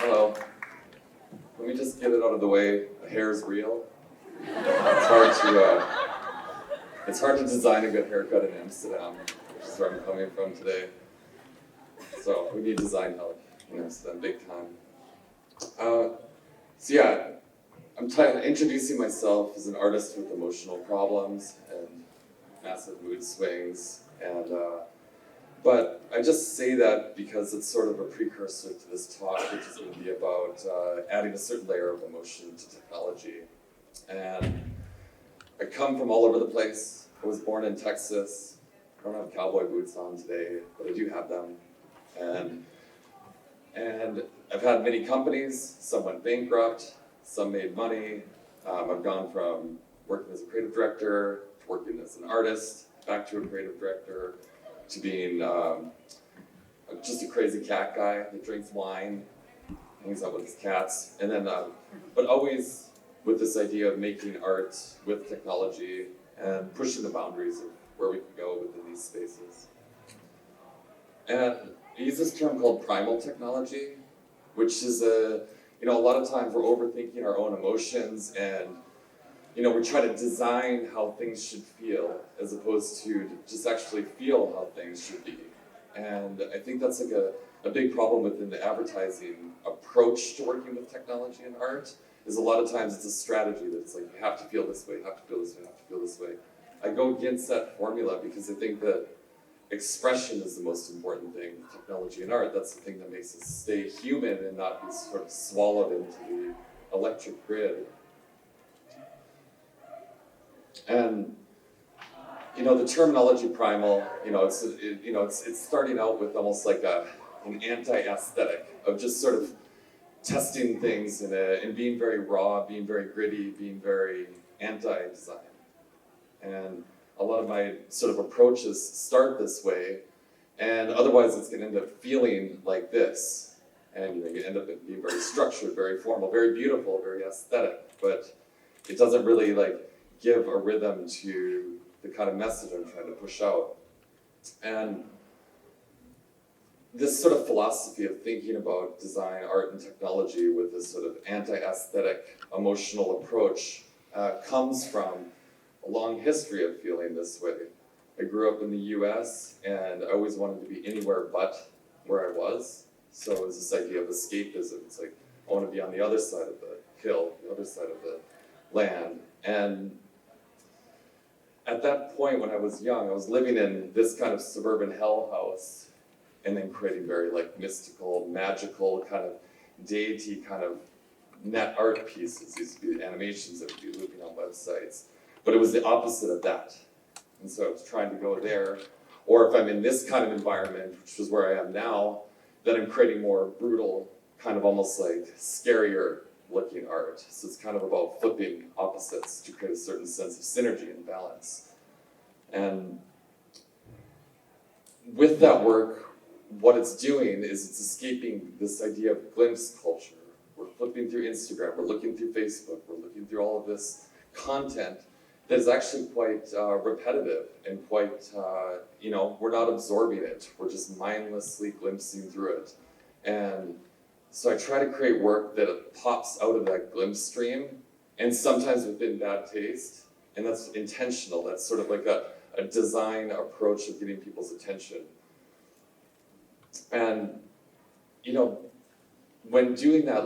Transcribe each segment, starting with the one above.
Hello. Let me just get it out of the way. The hair's real. It's hard to design a good haircut in Amsterdam, which is where I'm coming from today. So we need design help in Amsterdam, big time. I'm introducing myself as an artist with emotional problems and massive mood swings, but I just say that because it's sort of a precursor to this talk, which is going to be about adding a certain layer of emotion to technology. And I come from all over the place. I was born in Texas. I don't have cowboy boots on today, but I do have them. And I've had many companies. Some went bankrupt. Some made money. I've gone from working as a creative director to working as an artist, back to a creative director, to being just a crazy cat guy that drinks wine, hangs out with his cats, and then, but always with this idea of making art with technology and pushing the boundaries of where we can go within these spaces. And I use this term called primal technology, which is a lot of times we're overthinking our own emotions and we try to design how things should feel as opposed to just actually feel how things should be. And I think that's like a big problem within the advertising approach to working with technology and art is a lot of times it's a strategy that's like, you have to feel this way, you have to feel this way, you have to feel this way. I go against that formula because I think that expression is the most important thing with technology and art. That's the thing that makes us stay human and not be sort of swallowed into the electric grid. And the terminology primal, it's starting out with almost like an anti-aesthetic of just sort of testing things and being very raw, being very gritty, being very anti-design. And a lot of my sort of approaches start this way, and otherwise it's going to end up feeling like this. And you end up being very structured, very formal, very beautiful, very aesthetic, but it doesn't really give a rhythm to the kind of message I'm trying to push out. And this sort of philosophy of thinking about design, art, and technology with this sort of anti-aesthetic, emotional approach comes from a long history of feeling this way. I grew up in the US, and I always wanted to be anywhere but where I was. So it was this idea of escapism. It's like, I want to be on the other side of the hill, the other side of the land. And at that point, when I was young, I was living in this kind of suburban hell house and then creating very mystical, magical, kind of deity kind of net art pieces. These used to be animations that would be looping on websites. But it was the opposite of that. And so I was trying to go there. Or if I'm in this kind of environment, which is where I am now, then I'm creating more brutal, kind of almost scarier looking art. So it's kind of about flipping opposites to create a certain sense of synergy and balance. And with that work, what it's doing is it's escaping this idea of glimpse culture. We're flipping through Instagram, we're looking through Facebook, we're looking through all of this content that is actually quite repetitive and quite, we're not absorbing it. We're just mindlessly glimpsing through it. And so I try to create work that pops out of that glimpse stream, and sometimes within bad taste, and that's intentional. That's sort of like a design approach of getting people's attention. And, when doing that,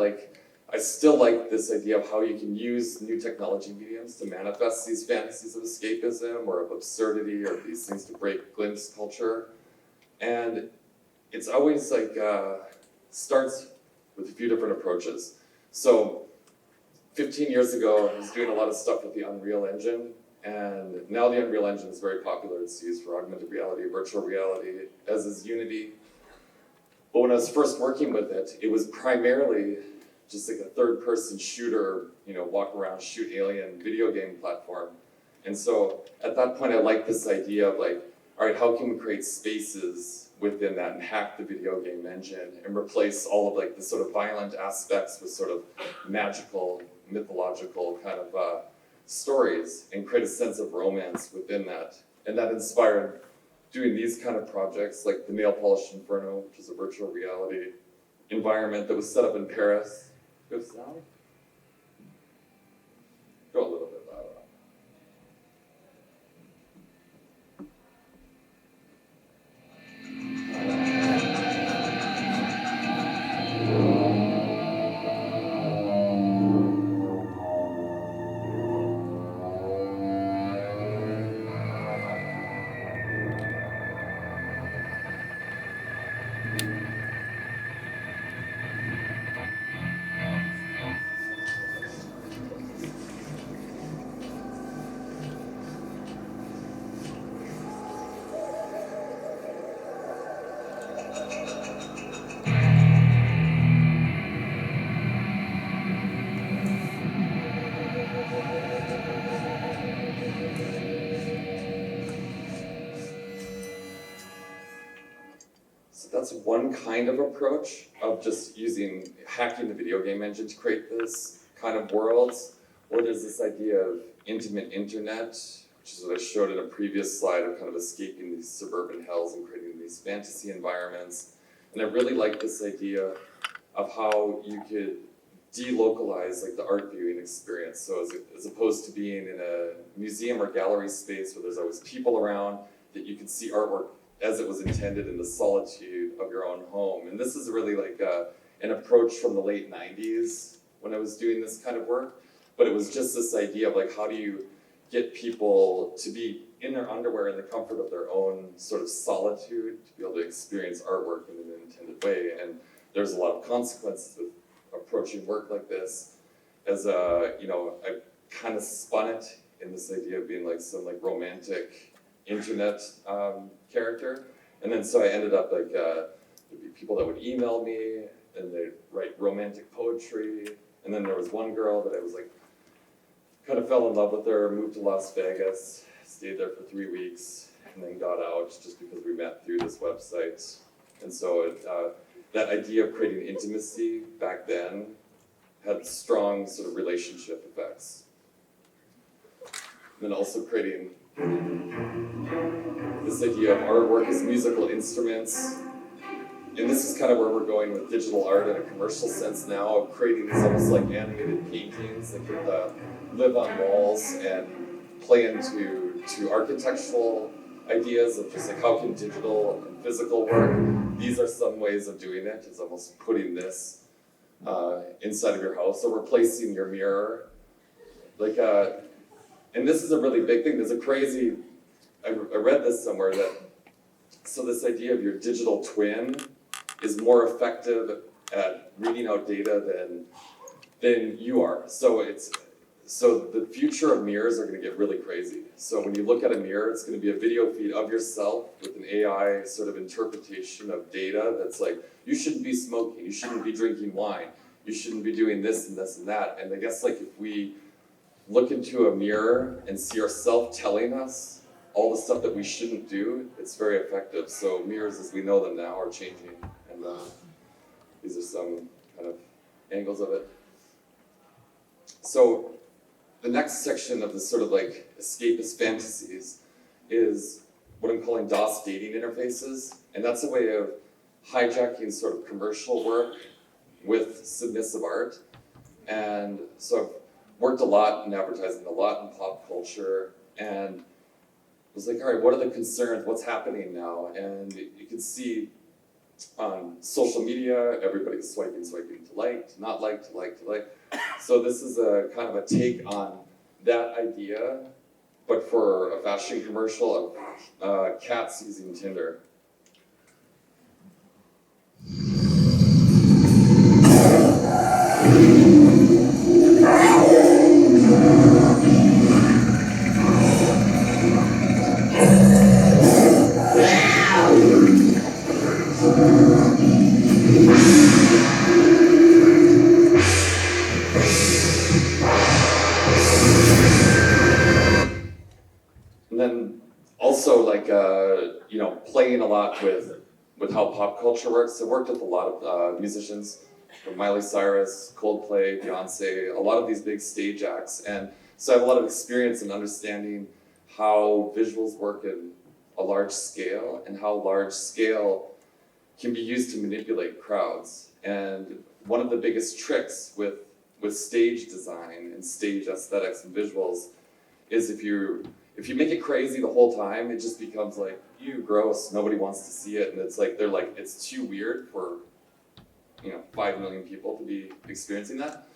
I still like this idea of how you can use new technology mediums to manifest these fantasies of escapism or of absurdity or these things to break glimpse culture. And it's always starts with a few different approaches. So 15 years ago, I was doing a lot of stuff with the Unreal Engine, and now the Unreal Engine is very popular. It's used for augmented reality, virtual reality, as is Unity. But when I was first working with it, it was primarily just like a third-person shooter, walk around, shoot alien video game platform. And so at that point, I liked this idea of all right, how can we create spaces within that and hack the video game engine and replace all of the sort of violent aspects with sort of magical, mythological kind of stories and create a sense of romance within that. And that inspired doing these kind of projects like the Nail Polished Inferno, which is a virtual reality environment that was set up in Paris. Good sound? Go a little bit louder. So that's one kind of approach of just hacking the video game engine to create this kind of worlds. Or there's this idea of intimate internet, which is what I showed in a previous slide of kind of escaping these suburban hells and creating these fantasy environments. And I really like this idea of how you could delocalize like the art viewing experience. So as opposed to being in a museum or gallery space where there's always people around, that you can see artwork as it was intended in the solitude of your own home. And this is really like an approach from the late 90s when I was doing this kind of work. But it was just this idea of like, how do you get people to be in their underwear in the comfort of their own sort of solitude to be able to experience artwork in an intended way. And there's a lot of consequences with approaching work like this. As I kind of spun it in this idea of being like some like romantic internet character. And then so I ended up like, there'd be people that would email me and they'd write romantic poetry. And then there was one girl that I was like, kind of fell in love with her, moved to Las Vegas, stayed there for 3 weeks, and then got out just because we met through this website. And so that idea of creating intimacy back then had strong sort of relationship effects. And then also creating this idea of artwork as musical instruments. And this is kind of where we're going with digital art in a commercial sense now, of creating these almost like animated paintings that could live on walls and play into architectural ideas of just like how can digital and physical work. These are some ways of doing it, is almost putting this inside of your house. So replacing your mirror. And this is a really big thing. There's a crazy, I read this somewhere so this idea of your digital twin is more effective at reading out data than you are. So the future of mirrors are going to get really crazy. So when you look at a mirror, it's going to be a video feed of yourself with an AI sort of interpretation of data that's like, you shouldn't be smoking, you shouldn't be drinking wine, you shouldn't be doing this and this and that. And I guess like if we look into a mirror and see ourselves telling us all the stuff that we shouldn't do, it's very effective. So mirrors as we know them now are changing. And these are some kind of angles of it. So the next section of this sort of like escapist fantasies is what I'm calling DOS dating interfaces. And that's a way of hijacking sort of commercial work with submissive art. And so I've worked a lot in advertising, a lot in pop culture, and was like, all right, what are the concerns? What's happening now? And you can see on social media, everybody's swiping to like, to not like, to like, to like. So this is a kind of a take on that idea, but for a fashion commercial of cats using Tinder. And then also like, playing a lot with how pop culture works. I worked with a lot of musicians, from Miley Cyrus, Coldplay, Beyonce, a lot of these big stage acts. And so I have a lot of experience in understanding how visuals work in a large scale and how large scale can be used to manipulate crowds. And one of the biggest tricks with stage design and stage aesthetics and visuals is if you make it crazy the whole time, it just becomes like, ew, gross, nobody wants to see it. And it's like, they're like, it's too weird for 5 million people to be experiencing that.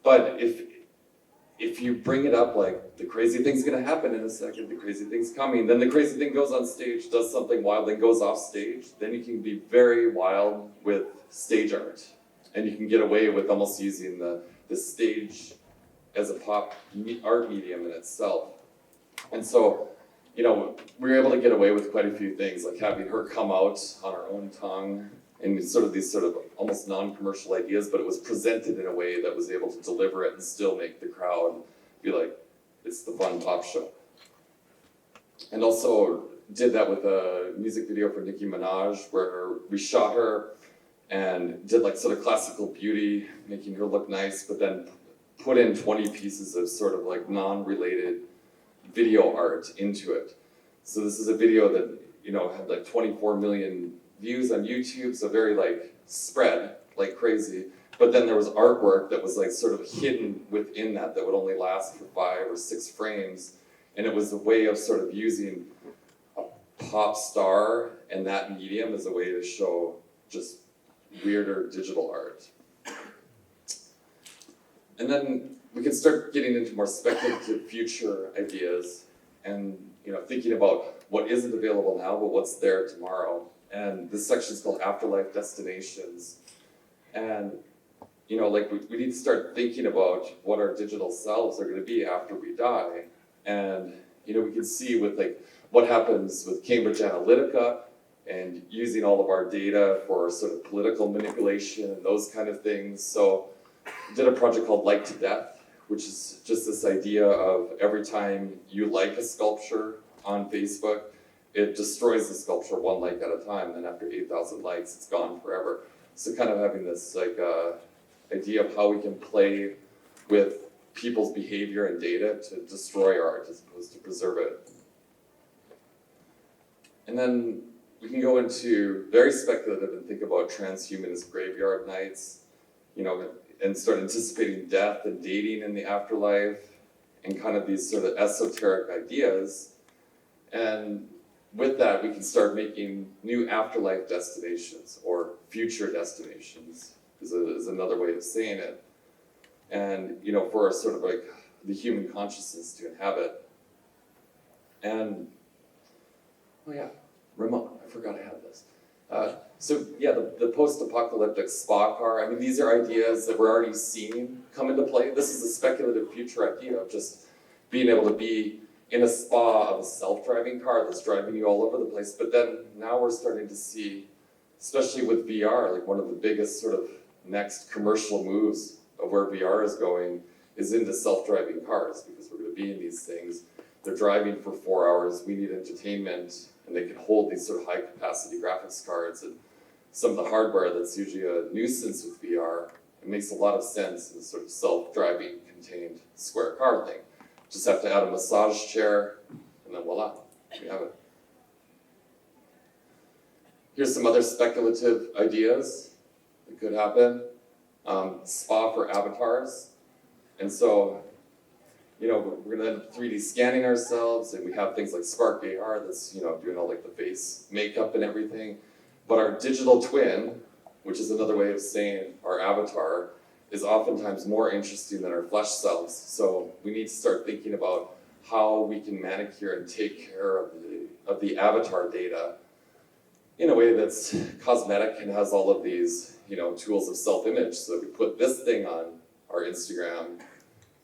But if you bring it up like, the crazy thing's gonna happen in a second, the crazy thing's coming, then the crazy thing goes on stage, does something wild, then goes off stage, then you can be very wild with stage art. And you can get away with almost using the stage as a pop art medium in itself. And so, we were able to get away with quite a few things, like having her come out on her own tongue, and these sort of almost non-commercial ideas, but it was presented in a way that was able to deliver it and still make the crowd be like, it's the fun pop show. And also did that with a music video for Nicki Minaj, where we shot her and did like sort of classical beauty, making her look nice, but then put in 20 pieces of sort of like non-related video art into it. So this is a video that, had like 24 million views on YouTube, so very like spread like crazy. But then there was artwork that was like sort of hidden within that would only last for 5 or 6 frames. And it was a way of sort of using a pop star and that medium as a way to show just weirder digital art. And then we can start getting into more speculative future ideas and thinking about what isn't available now, but what's there tomorrow. And this section is called Afterlife Destinations. And we need to start thinking about what our digital selves are going to be after we die. And we can see with like what happens with Cambridge Analytica and using all of our data for sort of political manipulation and those kind of things. So I did a project called Like to Death, which is just this idea of every time you like a sculpture on Facebook, it destroys the sculpture 1 like at a time, and after 8,000 likes, it's gone forever. So kind of having this like idea of how we can play with people's behavior and data to destroy art as opposed to preserve it. And then we can go into very speculative and think about transhumanist graveyard nights, and start anticipating death and dating in the afterlife, and kind of these sort of esoteric ideas. And with that, we can start making new afterlife destinations, or future destinations, is another way of saying it. And, for sort of like the human consciousness to inhabit. And, oh yeah, remote, I forgot I had this. The post-apocalyptic spa car, these are ideas that we're already seeing come into play. This is a speculative future idea of just being able to be in a spa of a self-driving car that's driving you all over the place. But then now we're starting to see, especially with VR, like one of the biggest sort of next commercial moves of where VR is going is into self-driving cars, because we're going to be in these things. They're driving for 4 hours, we need entertainment, and they can hold these sort of high-capacity graphics cards. And some of the hardware that's usually a nuisance with VR, it makes a lot of sense in a sort of self-driving contained square car thing. Just have to add a massage chair, and then voila, we have it. Here's some other speculative ideas that could happen. Spa for avatars. And so, we're gonna end up 3D scanning ourselves, and we have things like Spark AR that's, doing all like the face makeup and everything. But our digital twin, which is another way of saying our avatar, is oftentimes more interesting than our flesh selves. So we need to start thinking about how we can manicure and take care of the avatar data in a way that's cosmetic and has all of these, tools of self-image. So we put this thing on our Instagram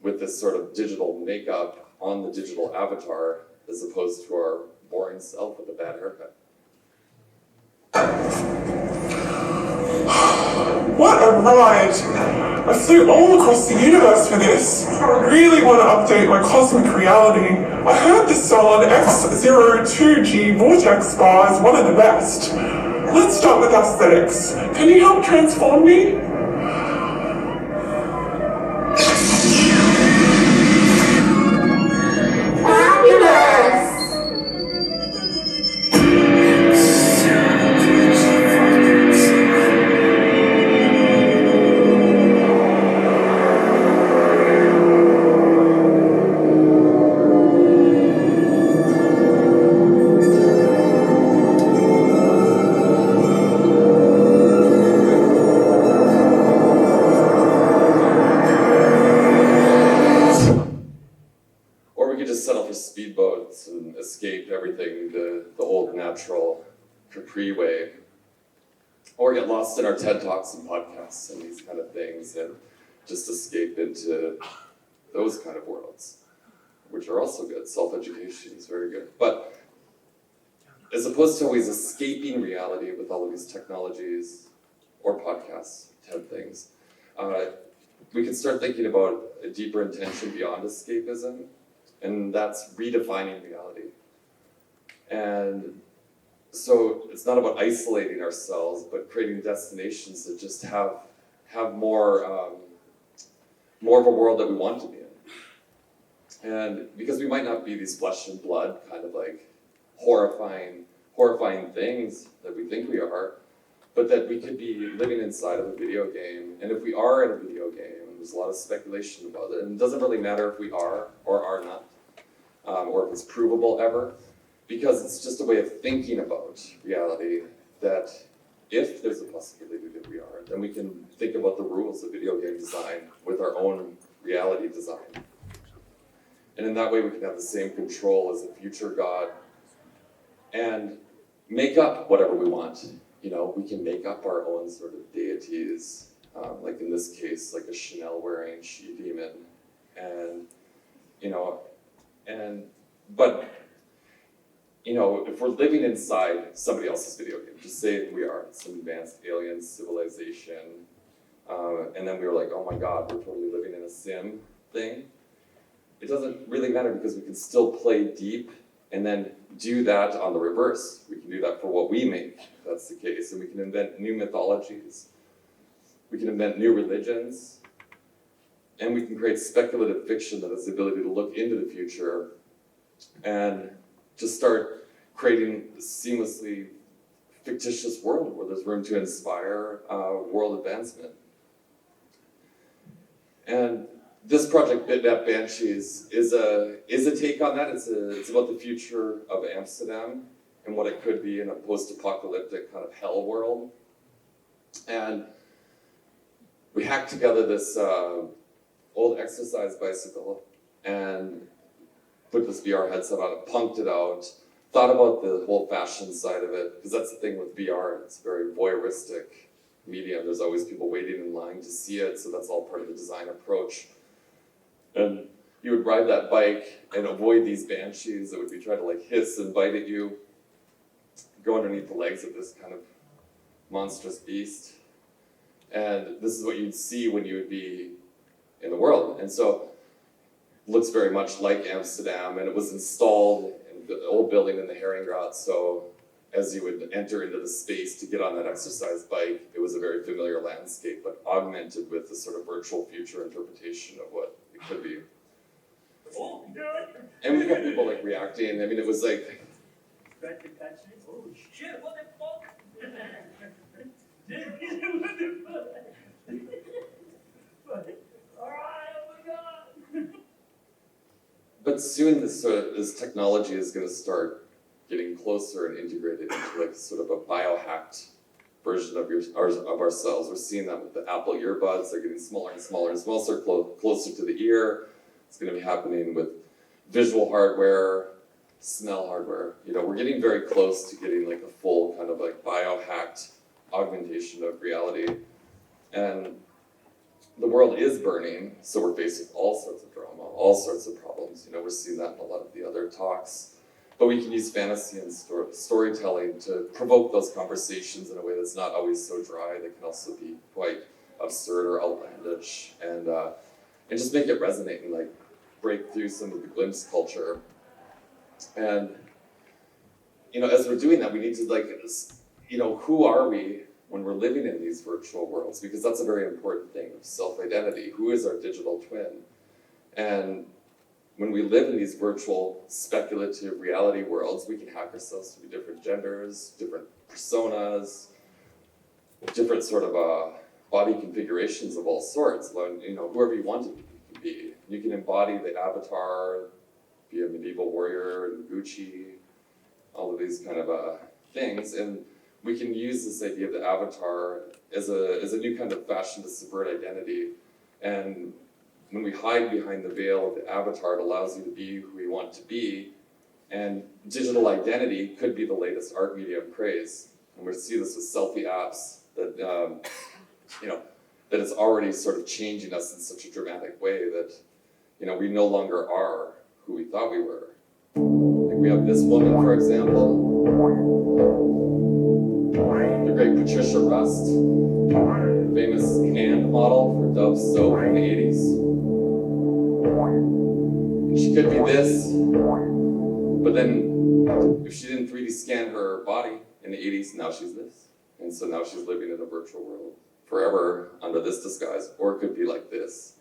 with this sort of digital makeup on the digital avatar, as opposed to our boring self with a bad haircut. What a ride! I flew all across the universe for this. I really want to update my cosmic reality. I heard the solid X02G Vortex Spa is one of the best. Let's start with aesthetics. Can you help transform me? Fabulous! natural, Capri way, or get lost in our TED Talks and podcasts and these kind of things and just escape into those kind of worlds, which are also good. Self-education is very good. But as opposed to always escaping reality with all of these technologies or podcasts, TED things, we can start thinking about a deeper intention beyond escapism, and that's redefining reality. And so it's not about isolating ourselves, but creating destinations that just have more of a world that we want to be in. And because we might not be these flesh and blood kind of like horrifying things that we think we are, but that we could be living inside of a video game. And if we are in a video game, there's a lot of speculation about it, and it doesn't really matter if we are or are not, or if it's provable ever, because it's just a way of thinking about reality that if there's a possibility that we are, then we can think about the rules of video game design with our own reality design. And in that way we can have the same control as a future God and make up whatever we want. You know, we can make up our own sort of deities, like in this case, like a Chanel-wearing she-demon, but if we're living inside somebody else's video game, just say we are some advanced alien civilization, and then we were like, oh my God, we're totally living in a sim thing. It doesn't really matter because we can still play deep and then do that on the reverse. We can do that for what we make, if that's the case, and we can invent new mythologies. We can invent new religions, and we can create speculative fiction that has the ability to look into the future and just start creating a seamlessly fictitious world where there's room to inspire world advancement. And this project, Bitmap Banshees, is a take on that. It's about the future of Amsterdam and what it could be in a post-apocalyptic kind of hell world. And we hacked together this old exercise bicycle and put this VR headset on it, punked it out, thought about the whole fashion side of it, because that's the thing with VR, it's a very voyeuristic medium. There's always people waiting in line to see it, so that's all part of the design approach. And you would ride that bike and avoid these banshees that would be trying to like hiss and bite at you, go underneath the legs of this kind of monstrous beast. And this is what you'd see when you would be in the world. And so it looks very much like Amsterdam, and it was installed in the old building in the Haringgraat, so as you would enter into the space to get on that exercise bike, it was a very familiar landscape, but augmented with this sort of virtual future interpretation of what it could be. And we got people like reacting. I mean, it was like, Oh shit, what the fuck? Alright, oh my god! but soon this technology is going to start getting closer and integrated into like sort of a biohacked version of ourselves. We're seeing that with the Apple earbuds. They're getting smaller and smaller and smaller, so closer to the ear. It's going to be happening with visual hardware, smell hardware. You know, we're getting very close to getting like a full kind of like biohacked augmentation of reality. And the world is burning, so we're facing all sorts of drama, all sorts of problems. You know, we're seeing that in a lot of the other talks. But we can use fantasy and storytelling to provoke those conversations in a way that's not always so dry. They can also be quite absurd or outlandish, and just make it resonate and like break through some of the glimpse culture. And you know, as we're doing that, we need to like, you know, who are we when we're living in these virtual worlds? Because that's a very important thing of self-identity. Who is our digital twin? And when we live in these virtual speculative reality worlds, we can hack ourselves to be different genders, different personas, different sort of body configurations of all sorts. You know, whoever you want to be. You can embody the avatar, be a medieval warrior in Gucci, all of these kind of things. And we can use this idea of the avatar as a new kind of fashion to subvert identity. And when we hide behind the veil of the avatar, it allows you to be who you want to be, And digital identity could be the latest art medium craze. And we see this with selfie apps that, that it's already sort of changing us in such a dramatic way that, we no longer are who we thought we were. Like we have this woman, for example, the great Patricia Rust, famous hand model for Dove soap in the 80s. And she could be this, but then if she didn't 3D scan her body in the 80s, now she's this. And so now she's living in a virtual world forever under this disguise. Or it could be like this.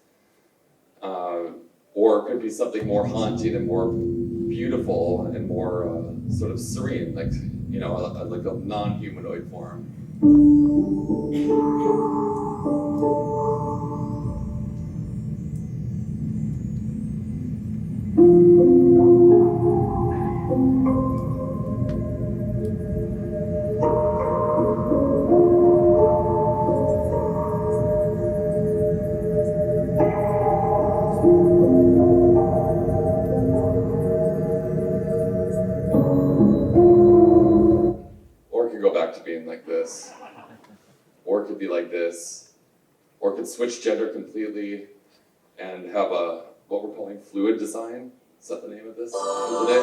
Or it could be something more haunting and more beautiful and more sort of serene, like, like a non-humanoid form. Or it could go back to being like this. Or it could be like this. Or it could switch gender completely and have what we're calling fluid design. Is that the name of this for today?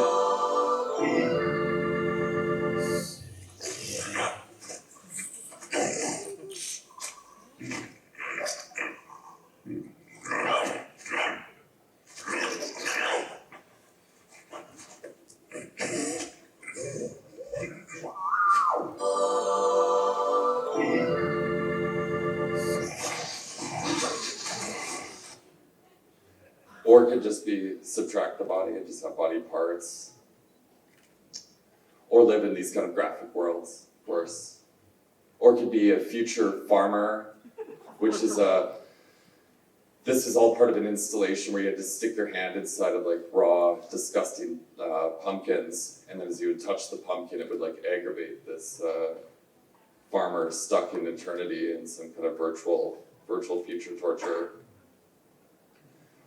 Or it could just be subtract the body and just have body parts. Or live in these kind of graphic worlds, of course. Or it could be a future farmer, which is this is all part of an installation where you had to stick your hand inside of like raw, disgusting pumpkins, and then as you would touch the pumpkin, it would like aggravate this farmer stuck in eternity in some kind of virtual future torture.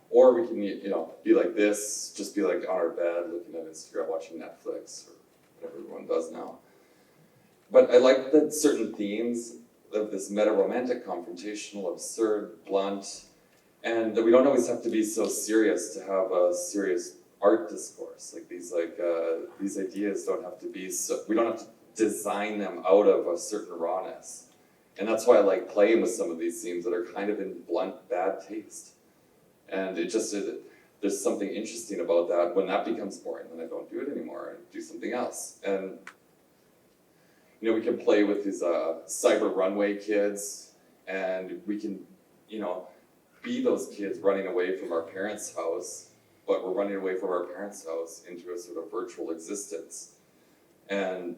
Or we can, be like this, just be like on our bed, looking at Instagram, watching Netflix, or whatever everyone does now. But I like that certain themes of this meta-romantic, confrontational, absurd, blunt, and that we don't always have to be so serious to have a serious art discourse. Like these ideas don't have to be so, we don't have to design them out of a certain rawness. And that's why I like playing with some of these themes that are kind of in blunt, bad taste. And there's something interesting about that. When that becomes boring, then I don't do it anymore. I do something else. And we can play with these cyber runway kids, and we can, be those kids running away from our parents' house, but we're running away from our parents' house into a sort of virtual existence. And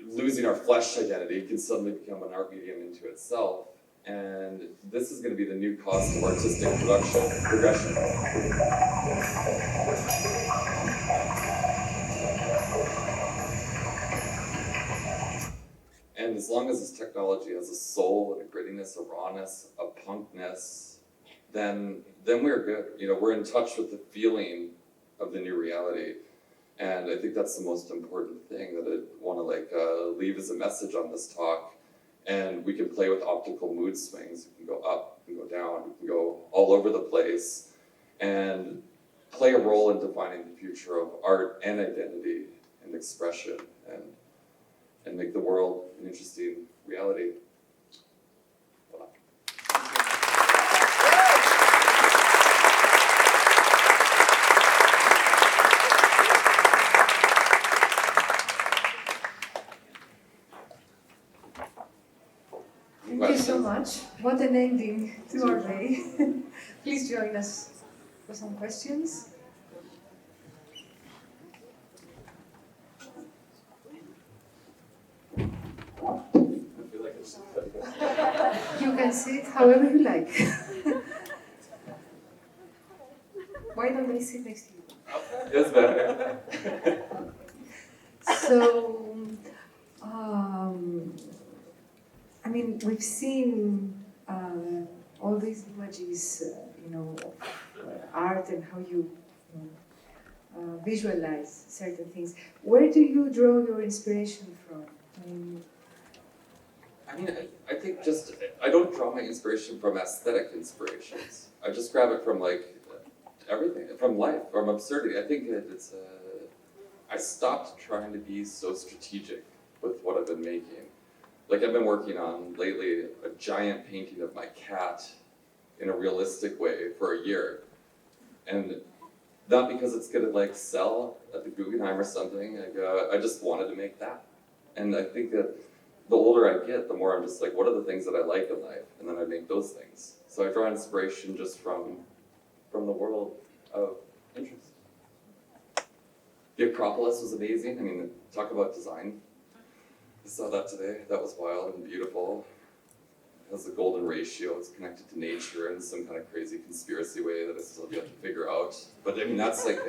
losing our flesh identity can suddenly become an art medium into itself. And this is going to be the new cost of artistic progression. And as long as this technology has a soul and a grittiness, a rawness, a punkness, then we're good. We're in touch with the feeling of the new reality. And I think that's the most important thing that I want to leave as a message on this talk. And we can play with optical mood swings. We can go up, we can go down, we can go all over the place, and play a role in defining the future of art and identity and expression, and make the world an interesting reality. Thank you so much. What an ending to our day. Please join us for some questions. You can sit however you like. Why don't they sit next to you? It's better. So, we've seen all these images, of art and how you visualize certain things. Where do you draw your inspiration from? I think just, I don't draw my inspiration from aesthetic inspirations. I just grab it from like everything, from life, from absurdity. I think that I stopped trying to be so strategic with what I've been making. Like I've been working on lately a giant painting of my cat in a realistic way for a year. And not because it's gonna like sell at the Guggenheim or something, I just wanted to make that. And I think that the older I get, the more I'm just like, what are the things that I like in life? And then I make those things. So I draw inspiration just from the world of interest. The Acropolis was amazing. I mean, talk about design. I saw that today. That was wild and beautiful. It has the golden ratio. It's connected to nature in some kind of crazy conspiracy way that I still have yet to figure out. But I mean, that's like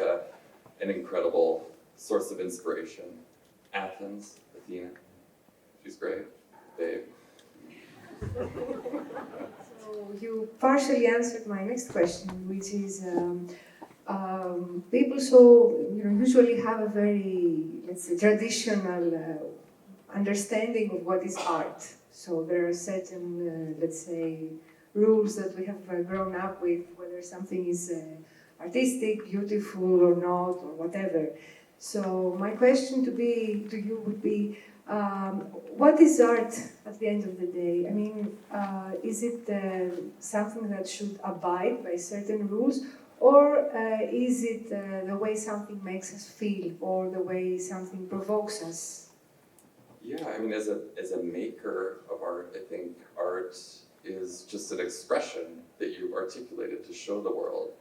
an incredible source of inspiration. Athens, Athena. She's great, babe. So you partially answered my next question, which is people usually have a very, let's say, traditional understanding of what is art. So there are certain, let's say, rules that we have grown up with, whether something is artistic, beautiful or not, or whatever. So my question to you would be, what is art at the end of the day? I mean, is it something that should abide by certain rules, or is it the way something makes us feel, or the way something provokes us? Yeah, I mean, as a maker of art, I think art is just an expression that you articulated to show the world.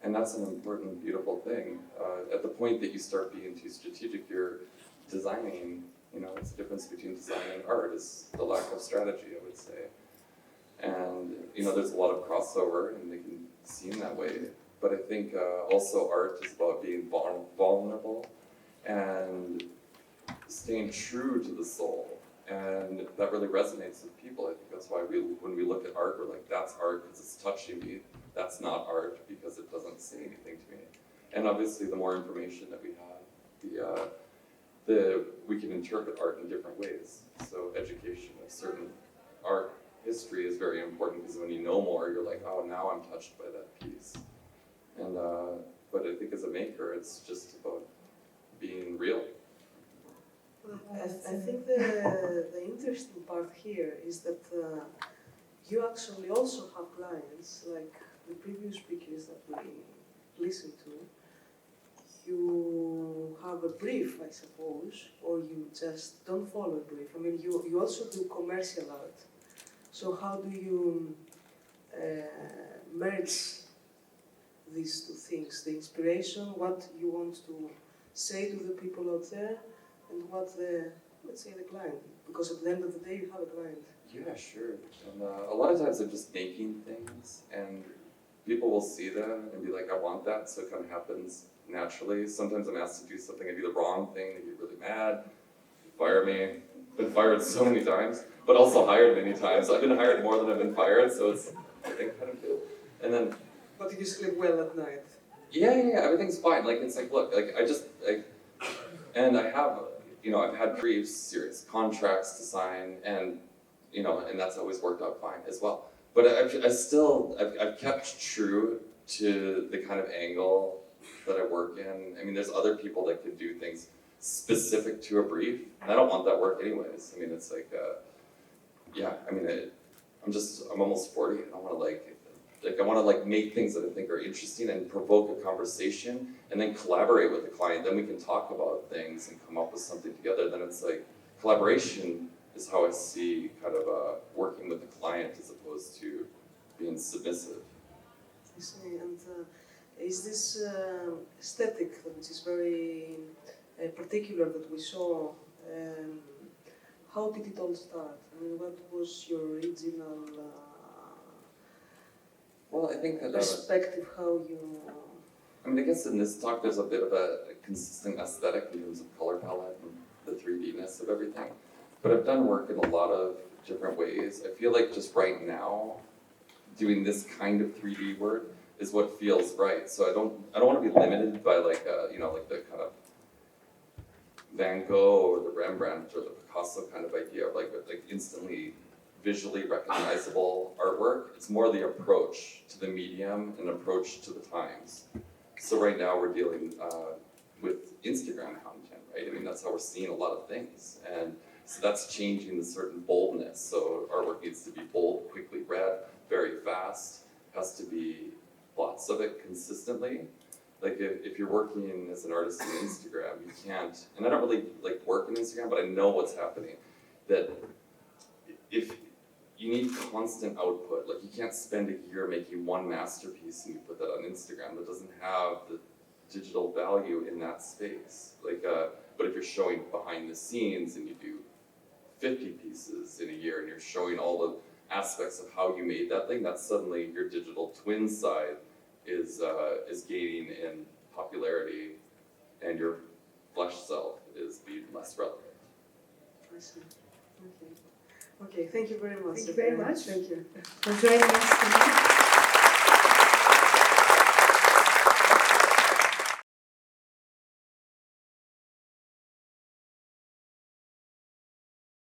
And that's an important, beautiful thing. At the point that you start being too strategic, you're designing. It's the difference between design and art is the lack of strategy, I would say. And, there's a lot of crossover and they can seem that way. But I think also art is about being vulnerable and staying true to the soul. And that really resonates with people. I think that's why when we look at art, we're like, that's art because it's touching me. That's not art because it doesn't say anything to me. And obviously the more information that we have, we can interpret art in different ways. So education of certain art history is very important because when you know more, you're like, oh, now I'm touched by that piece. And but I think as a maker, it's just about being real. I think the interesting part here is that you actually also have clients, like the previous speakers that we listened to. You have a brief, I suppose, or you just don't follow a brief. I mean, you also do commercial art. So how do you merge these two things, the inspiration, what you want to say to the people out there, and what let's say the client, because at the end of the day you have a client. Yeah, sure. And a lot of times I'm just making things and people will see them and be like, I want that, so it kind of happens naturally. Sometimes I'm asked to do something, I do the wrong thing, they get really mad, fire me. Been fired so many times, but also hired many times. I've been hired more than I've been fired, so it's, I think, kind of good. And then... But you sleep well at night? Yeah, everything's fine. Like, it's like, look, like, and I have, I've had pretty serious contracts to sign, and, and that's always worked out fine as well. But I've kept true to the kind of angle that I work in. I mean, there's other people that can do things specific to a brief, and I don't want that work anyways. I mean, it's like, I'm almost 40, and I want to make things that I think are interesting and provoke a conversation, and then collaborate with the client. Then we can talk about things and come up with something together. Then it's like, collaboration is how I see kind of working with the client as opposed to being submissive. I see, and is this aesthetic, which is very particular that we saw, how did it all start? I mean, what was your original Well, I think that perspective, how you... I mean, I guess in this talk there's a bit of a consistent aesthetic in terms of color palette and the 3D-ness of everything. But I've done work in a lot of different ways. I feel like just right now, doing this kind of 3D work is what feels right. So I don't want to be limited by like like the kind of Van Gogh or the Rembrandt or the Picasso kind of idea of like instantly visually recognizable artwork. It's more the approach to the medium and approach to the times. So right now we're dealing with Instagram content, right? I mean, that's how we're seeing a lot of things. And so that's changing the certain boldness. So artwork needs to be bold, quickly read, very fast, has to be lots of it consistently. Like if you're working as an artist in Instagram, you can't, and I don't really like work in Instagram, but I know what's happening, that if you need constant output, like you can't spend a year making one masterpiece and you put that on Instagram, that doesn't have the digital value in that space. But if you're showing behind the scenes and you do 50 pieces in a year and you're showing all the aspects of how you made that thing, that's suddenly your digital twin side is gaining in popularity, and your flesh self is being less relevant. I see. Okay. Okay, thank you very much. Thank you very much. Thank you. for joining us tonight.